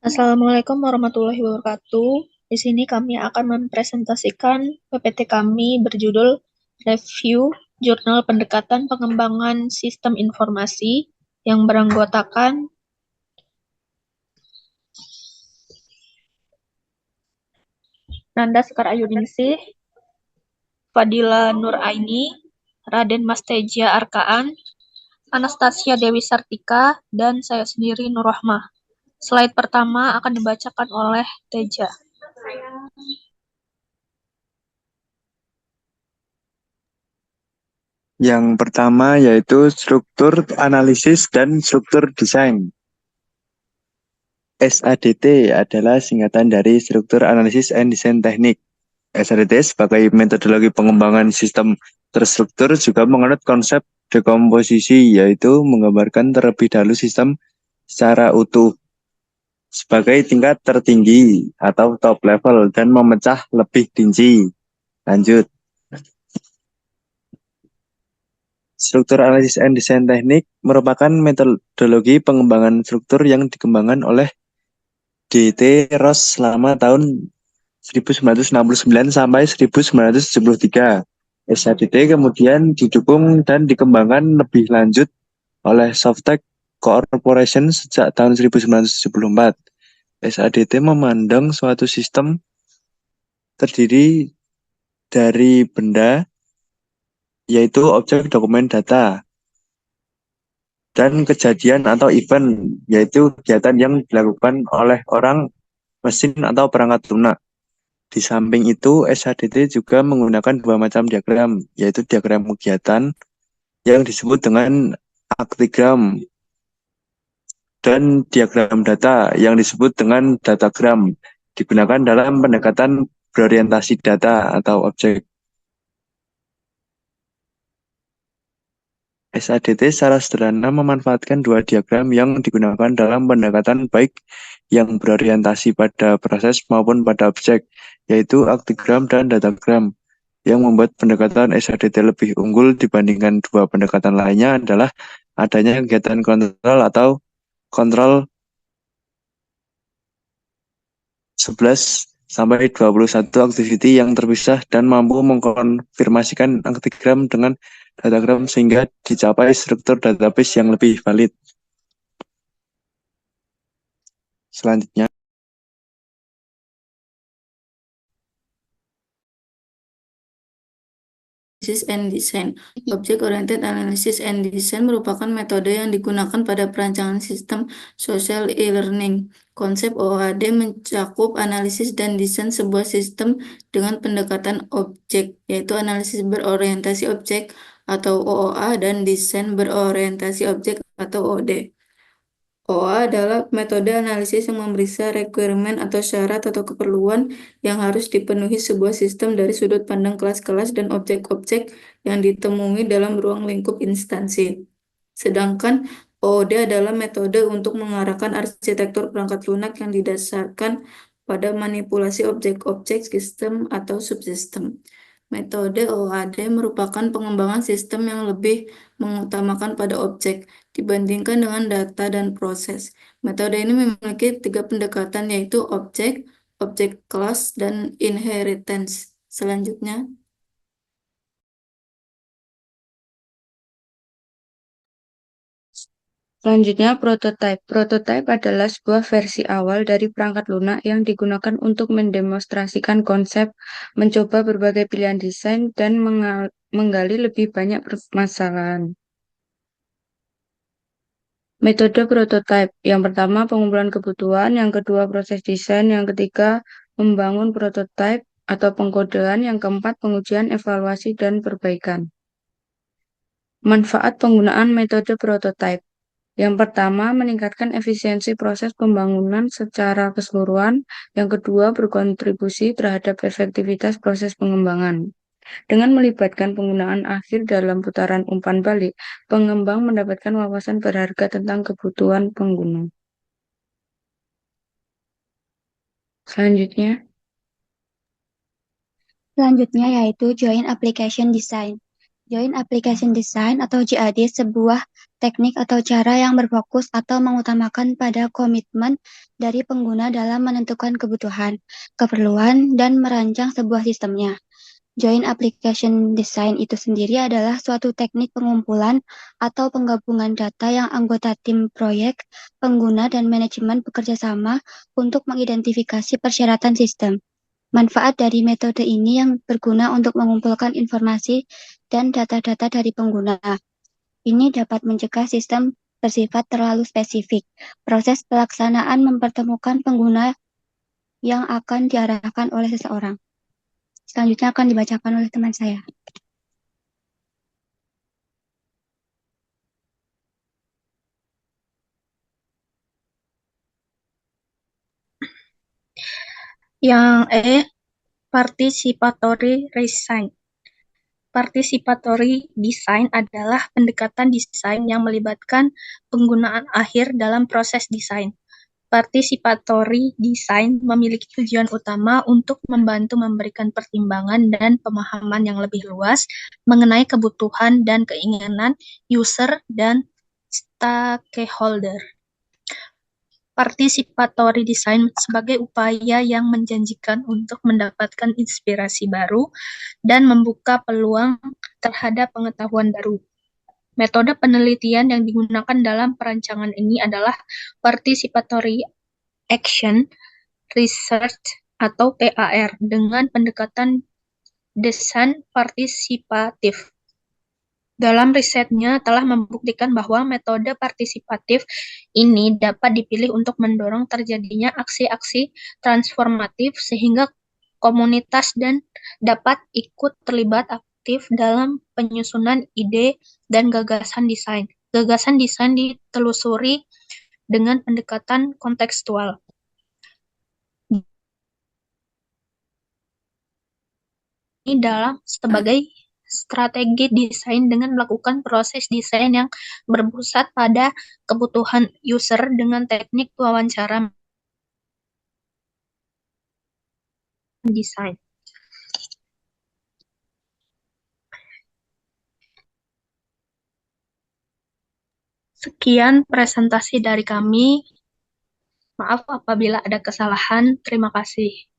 Assalamualaikum warahmatullahi wabarakatuh. Di sini kami akan mempresentasikan PPT kami berjudul Review Jurnal Pendekatan Pengembangan Sistem Informasi yang beranggotakan Nanda Sekar Ayuningsih, Fadila Nuraini, Raden Mas Teja Arkaan, Anastasia Dewi Sartika, dan saya sendiri Nur Rahmah. Slide pertama akan dibacakan oleh Teja. Yang pertama yaitu struktur analisis dan struktur desain. SADT adalah singkatan dari struktur analisis and design teknik. SADT sebagai metodologi pengembangan sistem terstruktur juga menganut konsep dekomposisi, yaitu menggambarkan terlebih dahulu sistem secara utuh sebagai tingkat tertinggi atau top level dan memecah lebih rinci. Lanjut. Struktur analisis and design teknik merupakan metodologi pengembangan struktur yang dikembangkan oleh D.T. Ross selama tahun 1969 sampai 1973. SADT kemudian didukung dan dikembangkan lebih lanjut oleh Softtek Corporation sejak tahun 1974. SADT memandang suatu sistem terdiri dari benda, yaitu objek dokumen data, dan kejadian atau event, yaitu kegiatan yang dilakukan oleh orang, mesin, atau perangkat lunak. Di samping itu, SHDT juga menggunakan dua macam diagram, yaitu diagram kegiatan yang disebut dengan aktigram dan diagram data yang disebut dengan datagram, digunakan dalam pendekatan berorientasi data atau objek. SADT secara sederhana memanfaatkan dua diagram yang digunakan dalam pendekatan baik yang berorientasi pada proses maupun pada objek, yaitu aktigram dan datagram. Yang membuat pendekatan SADT lebih unggul dibandingkan dua pendekatan lainnya adalah adanya kegiatan kontrol atau kontrol 11-21 activity yang terpisah dan mampu mengkonfirmasikan aktigram dengan datagram sehingga dicapai struktur database yang lebih valid. Selanjutnya, Analysis and Design. Object-Oriented Analysis and Design merupakan metode yang digunakan pada perancangan sistem social e-learning. Konsep OAD mencakup analisis dan desain sebuah sistem dengan pendekatan objek, yaitu analisis berorientasi objek atau OOA dan desain berorientasi objek atau OD. OA adalah metode analisis yang memeriksa requirement atau syarat atau keperluan yang harus dipenuhi sebuah sistem dari sudut pandang kelas-kelas dan objek-objek yang ditemui dalam ruang lingkup instansi. Sedangkan OOD adalah metode untuk mengarahkan arsitektur perangkat lunak yang didasarkan pada manipulasi objek-objek sistem atau subsistem. Metode OAD merupakan pengembangan sistem yang lebih mengutamakan pada objek dibandingkan dengan data dan proses. Metode ini memiliki 3 pendekatan, yaitu objek, objek kelas, dan inheritance. Selanjutnya, prototype. Prototype adalah sebuah versi awal dari perangkat lunak yang digunakan untuk mendemonstrasikan konsep, mencoba berbagai pilihan desain, dan menggali lebih banyak permasalahan. Metode prototype. Yang pertama, pengumpulan kebutuhan. Yang kedua, proses desain. Yang ketiga, membangun prototype atau pengkodean. Yang keempat, pengujian, evaluasi, dan perbaikan. Manfaat penggunaan metode prototype. Yang pertama, meningkatkan efisiensi proses pembangunan secara keseluruhan. Yang kedua, berkontribusi terhadap efektivitas proses pengembangan. Dengan melibatkan penggunaan akhir dalam putaran umpan balik, pengembang mendapatkan wawasan berharga tentang kebutuhan pengguna. Selanjutnya yaitu Joint Application Design. Joint Application Design atau JAD sebuah teknik atau cara yang berfokus atau mengutamakan pada komitmen dari pengguna dalam menentukan kebutuhan, keperluan, dan merancang sebuah sistemnya. Joint Application Design itu sendiri adalah suatu teknik pengumpulan atau penggabungan data yang anggota tim proyek, pengguna, dan manajemen bekerja sama untuk mengidentifikasi persyaratan sistem. Manfaat dari metode ini yang berguna untuk mengumpulkan informasi dan data-data dari pengguna. Ini dapat mencegah sistem bersifat terlalu spesifik. Proses pelaksanaan mempertemukan pengguna yang akan diarahkan oleh seseorang. Selanjutnya akan dibacakan oleh teman saya. Yang Participatory Design. Participatory design adalah pendekatan desain yang melibatkan penggunaan akhir dalam proses desain. Participatory design memiliki tujuan utama untuk membantu memberikan pertimbangan dan pemahaman yang lebih luas mengenai kebutuhan dan keinginan user dan stakeholder. Participatory design sebagai upaya yang menjanjikan untuk mendapatkan inspirasi baru dan membuka peluang terhadap pengetahuan baru. Metode penelitian yang digunakan dalam perancangan ini adalah participatory action research atau PAR dengan pendekatan desain partisipatif. Dalam risetnya telah membuktikan bahwa metode partisipatif ini dapat dipilih untuk mendorong terjadinya aksi-aksi transformatif sehingga komunitas dan dapat ikut terlibat aktif dalam penyusunan ide dan gagasan desain. Gagasan desain ditelusuri dengan pendekatan kontekstual. Ini dalam sebagai strategi desain dengan melakukan proses desain yang berpusat pada kebutuhan user dengan teknik wawancara desain. Sekian presentasi dari kami. Maaf apabila ada kesalahan. Terima kasih.